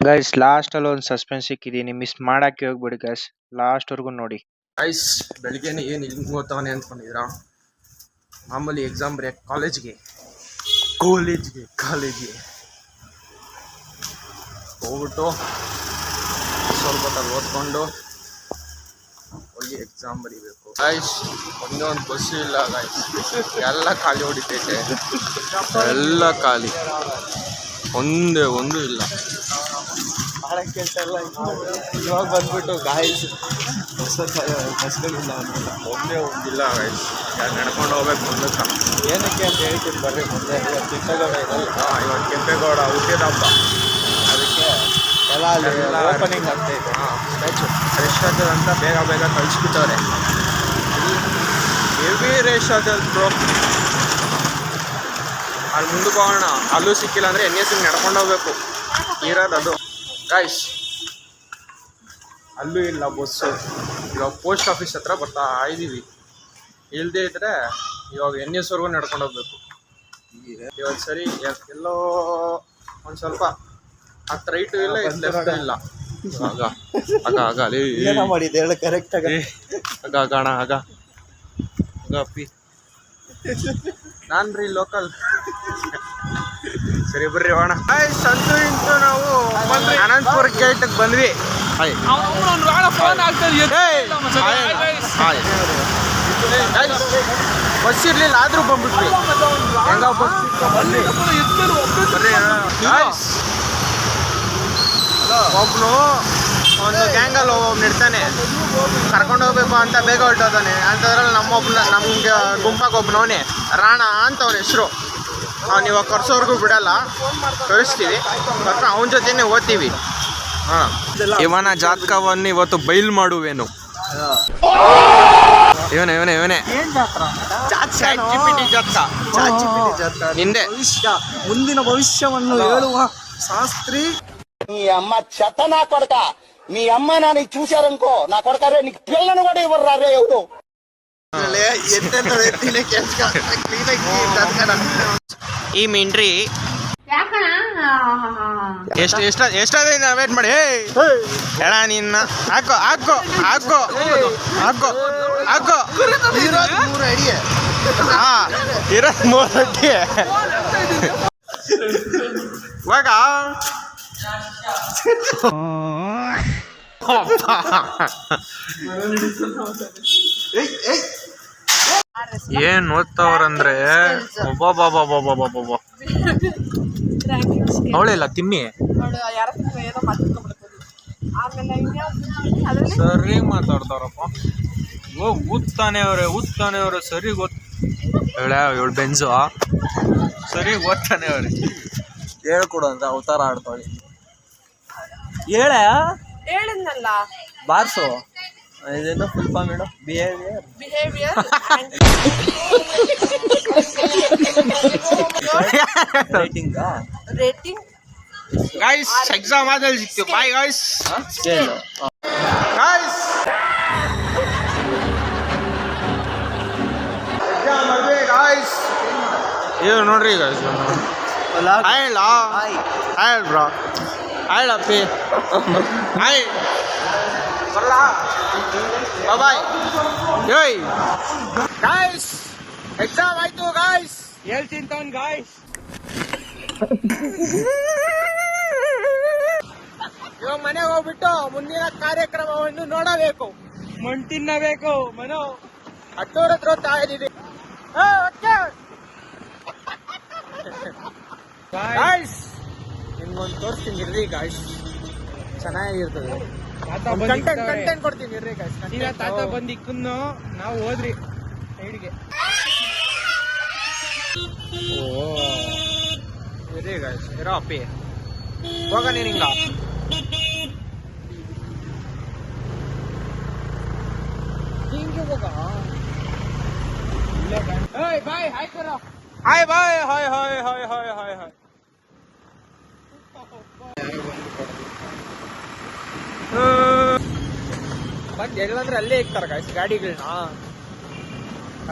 Guys last ಅಲ್ಲಿ ಒಂದು suspense ಸಿಕ್ಕಿದೀನಿ, miss ಮಾಡಕ್ಕೆ ಹೋಗ್ಬಿಡಿ ಗೈಸ್, ಲಾಸ್ಟ್ ವರ್ಗು ನೋಡಿ. ಗೈಸ್ ಬೆಳಿಗ್ಗೆನೆ ಏನು ಇಲ್ಲಿ ಓದ್ತಾವನೆ ಅಂದ್ಕೊಂಡಿದ್ದೀರಾ? ಮಾಮೂಲಿ ಎಕ್ಸಾಮ್ ಬ್ರೇಕ್ ಕಾಲೇಜ್ಗೆ ಹೋಗ್ಬಿಟ್ಟು ಸ್ವಲ್ಪ ಹೊತ್ತಲ್ಲಿ ಓದ್ಕೊಂಡು ಹೋಗಿ ಎಕ್ಸಾಮ್ ಬರೀಬೇಕು. ಗೈಸ್ ಒಂದೇ ಒಂದು ಬಸ್ ಇಲ್ಲ ಗೈಸ್, ಎಲ್ಲ ಖಾಲಿ ಹೊಡಿತೈತೆ, ಎಲ್ಲ ಖಾಲಿ, ಒಂದೇ ಒಂದು ಇಲ್ಲ. ಇವಾಗ ಬಂದ್ಬಿಟ್ಟು ಗಾಯ್ಸ್ ಬಸ್ಗಳಿಲ್ಲ, ಒಂದೇ ಒಂದಿಲ್ಲ ಗೈಸ್. ನಡ್ಕೊಂಡು ಹೋಗ್ಬೇಕು ಮುಂದಕ್ಕೆ. ಏನಕ್ಕೆ ಅಂತ ಹೇಳ್ತೀನಿ ಬರ್ರಿ. ಮುಂದೆ ಕೆಂಪೇಗೌಡ ಇದಲ್ಲ, ಇವಾಗ ಕೆಂಪೇಗೌಡ ಹುಟ್ಟಿದ ಹಬ್ಬ, ಅದಕ್ಕೆ ಎಲ್ಲ ಓಪನಿಂಗ್ ಆಗ್ತೈತೆ. ಸ್ಟ್ಯಾಚು ರಶ್ ಆಗ್ತದೆ ಅಂತ ಬೇಗ ಕಳಿಸ್ಬಿಟ್ಟವ್ರೆ. ಹೆವಿ ರಶ್ ಆಗ್ತದೆ ಬ್ರೋ. ಅಲ್ಲಿ ಮುಂದಕ್ಕೆ ಹೋಗೋಣ, ಅಲ್ಲೂ ಸಿಕ್ಕಿಲ್ಲ ಅಂದರೆ NS ನಡ್ಕೊಂಡು ಹೋಗ್ಬೇಕು ಇರೋದು ಅದು. ಗಾಯ್ಸ್ ಅಲ್ಲೂ ಇಲ್ಲ ಬಸ್ಸು. ಇವಾಗ ಪೋಸ್ಟ್ ಆಫೀಸ್ ಹತ್ರ ಬರ್ತಾ ಇದ್ದೀವಿ. ಇಲ್ಲದೆ ಇದ್ರೆ ಇವಾಗ NS ವರೆಗೂ ನಡ್ಕೊಂಡು ಹೋಗ್ಬೇಕು. ಇವಾಗ ಸರಿ ಎಲ್ಲೋ ಒಂದು ಸ್ವಲ್ಪ ಹತ್ತು ರೈಟು ಇಲ್ಲ, ಲೆಫ್ಟ್ ಇಲ್ಲ. ಆಗ ಮಾಡಿದ್ದೆ ಹೇಳ ಕರೆಕ್ಟ್ ಆಗ ಪಿ ನಾನ್ರಿ ಲೋಕಲ್. ಸರಿ ಬರ್ರಿ ಹೋಗೋಣ. ಸಂತು ಇಂಟು ನಾವು ಅನಂತಪುರ ಗೇಟ್ಗೆ ಬಂದ್ವಿ. ಬಸ್ ಇರ್ಲಿಲ್ಲ ಆದ್ರೂ ಬಂದ್ಬಿಟ್ವಿ. ಹೆಂಗ ಬಸ್ ಒಬ್ನು ಒಂದು ಗ್ಯಾಂಗಲ್ಲಿ ಒಬ್ಬನು ಇರ್ತಾನೆ, ಕರ್ಕೊಂಡು ಹೋಗ್ಬೇಕು ಅಂತ ಬೇಗ ಹೊರಟೋದಾನೆ. ಅಂಥದ್ರಲ್ಲಿ ನಮ್ಗೆ ಗುಂಪಾಗ ಒಬ್ಬನವನೇ ರಾಣ ಅಂತ ಅವನ ಹೆಸರು. ಅವ್ನು ಇವಾಗ ಕರ್ಸೋರ್ಗೂ ಬಿಡಲ್ಲ, ಕಳಿಸ್ತೀವಿ, ಮತ್ತು ಅವನ ಜೊತೆನೇ ಓದ್ತೀವಿ. ಹಾಂ, ಇವನ ಜಾತಕವನ್ನು ಇವತ್ತು ಬೈಲ್ ಮಾಡುವೇನು. ಇವನೇ ನಿಂದೆ ಮುಂದಿನ ಭವಿಷ್ಯವನ್ನು ಹೇಳುವ ಶಾಸ್ತ್ರಿ. నీ అమ్మ చెత్త నా కొడక, మీ అమ్మ నాన్న చూశారనుకో నా కొడక, నీకు పిల్లను కూడా ఇవ్వరు రే ఎవరు. ಈ ಮಿಂಟ್ರಿ ಎಷ್ಟಾದ್ರೆ ವೇಟ್ ಮಾಡಿ. ಹೇಳ ನಿನ್ನ ಹಾಕೋ ಇರೋದು 3 ಅಡಿ. ಇವಾಗ ಏನ್ ಓದ್ತಾವ್ರಂದ್ರೆ ಅವಳೆಲ್ಲ ತಿಮ್ಮಿ ಸರಿ ಮಾತಾಡ್ತಾವ್ರಪ್ಪ. ಊದ್ತಾನೆ ಅವ್ರೆ ಸರಿ ಇವಳು ಬೆಂಜು ಸರಿ ಓದ್ತಾನೆ ಅವ್ರೆ. ಹೇಳ್ಕೊಡು ಅಂತ ಅವತಾರ ಆಡ್ತಾಳೆ. ಹೇಳಿದ್ನಲ್ಲ ಬಾರ್ಸು ಇದೇನು ಫುಲ್ ಫಾರ್ಮ್ ಹೇಳು. ಬಿಹೇವಿಯರ್ ರೇಟಿಂಗ್ ಗಾಯ್ಸ್ ಎಕ್ಸಾಮ್ ಆದಲ್ಲಿ ಸಿಕ್ತೀವಿ. Bye guys. ಎಕ್ಸಾಮ್ ಆದ್ವಿ ಗಾಯ್ಸ್. ಇದು ನೋಡ್ರಿ ಗಾಯ್ಸ್, ಹಾಯ್ ಬ್ರೋ, ಹಾಯ್ ಅಪ್ಪಿ, ಹಾಯ್ ಬರಲ್ಲ, ಬಾಯ್. ಯೋಯ್ ಗಾಯ್ಸ್, ಎಕ್ಸಾಮ್ ಆಯ್ತು ಗಾಯ್ಸ್. ಹೇಳ್ತೀನಿ ತಗೊಂಡ್ ಗಾಯ್ಸ್. ಇವಾಗ ಮನೆಗೆ ಹೋಗ್ಬಿಟ್ಟು ಮುಂದಿನ ಕಾರ್ಯಕ್ರಮವನ್ನು ನೋಡಬೇಕು, ಮಣ್ಣು ತಿನ್ನಬೇಕು. ಮನೋ ಅಟ್ಟೂರ ಹತ್ರ ಹೋಗ್ತಾ ಇದ್ದೀವಿ. ಗಾಯ್ಸ್ ನಿಮ್ಗೊಂದು ತೋರಿಸ್ತೀನಿ ಇರ್ರಿ ಗಾಯ್ಸ್, ಚೆನ್ನಾಗಿರ್ತದೆ. ಕಂಟೆಂಟ್ ಕೊಡ್ತೀನಿ ಇರ್ರಿ ಗಾಯ್ಸ್. ಈಗ ತಾತ ಬಂದು ಇಕ್ಕನ್ನು ನಾವು ಹೋದ್ರಿ ಸೈಡ್ಗೆ. ಇರ್ರಿ ಗಾಯ್ಸ್, ಇರೋ ಅಪ್ಪಿ ಹೋಗ ನೀನು ಹಿಂಗ. ಹಿಂಗೆ ಹೋಗ. ಬಾಯ್ ಹಾಯ್ ಕರೋ. Hi bye hi hi hi hi hi hi. ಬಂದು ಎಲ್ಲಂದ್ರೆ ಅಲ್ಲೇ ಇಕ್ತಾರ ಗಾಯ್ಸ್ ಗಾಡಿಗಳನ್ನ.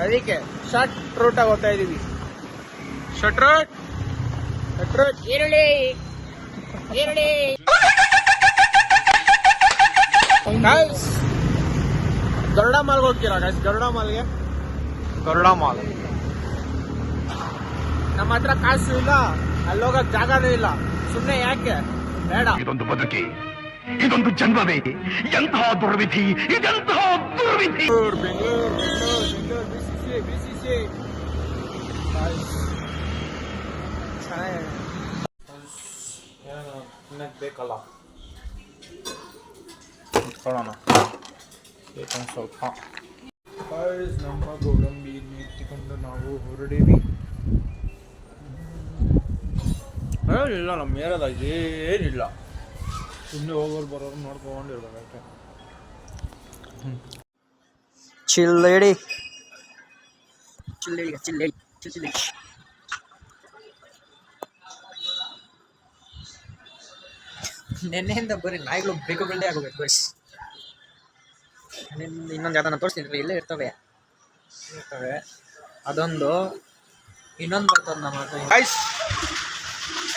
ಅದಕ್ಕೆ ಶಾರ್ಟ್ ರೂಟಾಗಿ ಹೋಗ್ತಾ ಇದೀವಿ. ಶಾರ್ಟ್ ರೂಟ್ ಈರುಳ್ಳಿ ಗೈಸ್ ಗರುಡ ಮಾಲ್ಗೆ ಹೋಗ್ತೀರಾ ಗೈಸ್? ಗರುಡ ಮಾಲ್ಗೆ, ಗರುಡ ಮಾಲ್. ನಮ್ಮ ಹತ್ರ ಕಾಸು ಇಲ್ಲ, ಅಲ್ಲಿ ಹೋಗಕ್ ಜಾಗನೂ ಇಲ್ಲ, ಸುಮ್ಮನೆ ಯಾಕೆ ಬೇಡ. ಇದೊಂದು ಬದುಕಿ, ಇದೊಂದು ಜನ್ಮವೇ, ಎಂತಹ ದುರ್ವಿಧಿ, ಇದೆಂತಹ ದುರ್ವಿಧಿ. ಬೆಂಗಳೂರು BCC ತಿನ್ನಕ್ ಬೇಕಲ್ಲ, ಇಟ್ಕೊಳ್ಳೋಣ ಬೇಕಂತ ಸ್ವಲ್ಪ. ನಮ್ಮ ಗೋಡಂಬಿ ಇಟ್ಕೊಂಡು ನಾವು ಹೊರಡೀವಿ. ಏನಿಲ್ಲ ನಮ್ಮ ಏರಿಯಾದಾಗ ಏನಿಲ್ಲ, ಸುಮ್ಮನೆ ಹೋಗೋರು ಬರೋರು ನೋಡ್ಕೊಂಡಿರ್ಬೇಕು. ಚಿಲ್ಲೇಡಿ ನೆನ್ನೆಯಿಂದ ಬರೀ ನಾಯಿಗಳು ಬೇಕುಗಳೇ ಆಗೋಬೇಕು ಬಸ್. ಇನ್ನೊಂದು ಯಾವ್ದನ್ನ ತೋರಿಸ್ತೀನಿ, ಇಲ್ಲೇ ಇರ್ತವೆ. ಅದೊಂದು ಇನ್ನೊಂದು ಬರ್ತದೆ ನಮ್ಮ ಹತ್ರ. ಗೈಸ್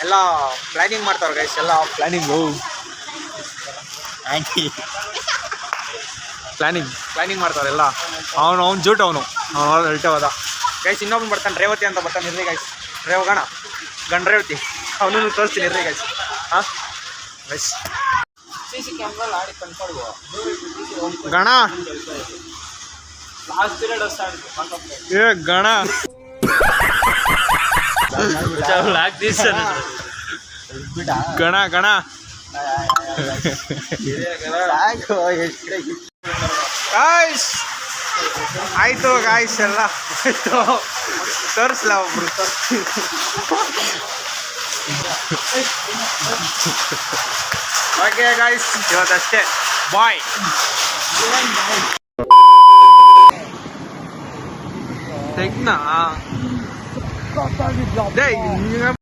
ಎಲ್ಲ ಪ್ಲಾನಿಂಗ್ ಮಾಡ್ತಾವ್ರೆ ಗೈಸ್, ಎಲ್ಲ ಪ್ಲಾನಿಂಗು ಪ್ಲಾನಿಂಗ್ ಮಾಡ್ತಾವ್ರೆ ಎಲ್ಲ. ಅವ್ನು ಜೂಟ್ ಅವನು ಹೊರಟೆ ಹೋದ ಗೈಸ್. ಇನ್ನೊಬ್ನು ಬರ್ತಾನೆ, ರೇವತಿ ಅಂತ ಬರ್ತಾನೆ. ಇರ್ರಿ ಗೈಸ್, ರೇವಗಣ ಗಂಡ ರೇವತಿ, ಅವನು ತೋರಿಸ್ತೀನಿ ಇರ್ರಿ ಗೈಸ್. ಹಾಂ ಗೈಸ್, CC ಕ್ಯಾಮ್ರಾ ಆಡಿ ಕನ್ಕೊಳ್ವ ಗಣ ಲಾಸ್ಟ್ ಪೀರಿಯಡ್ ಅಷ್ಟೇ ಏ ಗಣ ಗಣ ಗಣ ಗಾಯ್ಸ್ ಆಯ್ತು ಗಾಯ್ಸ್, ಎಲ್ಲ ಆಯ್ತು. ತೋರಿಸ್ಲ ಒಬ್ರು ಓಕೆ ಗಾಯ್ಸ್, ಇವತ್ತಷ್ಟೇ, ಬಾಯ್. ತೆಗ್ನಾ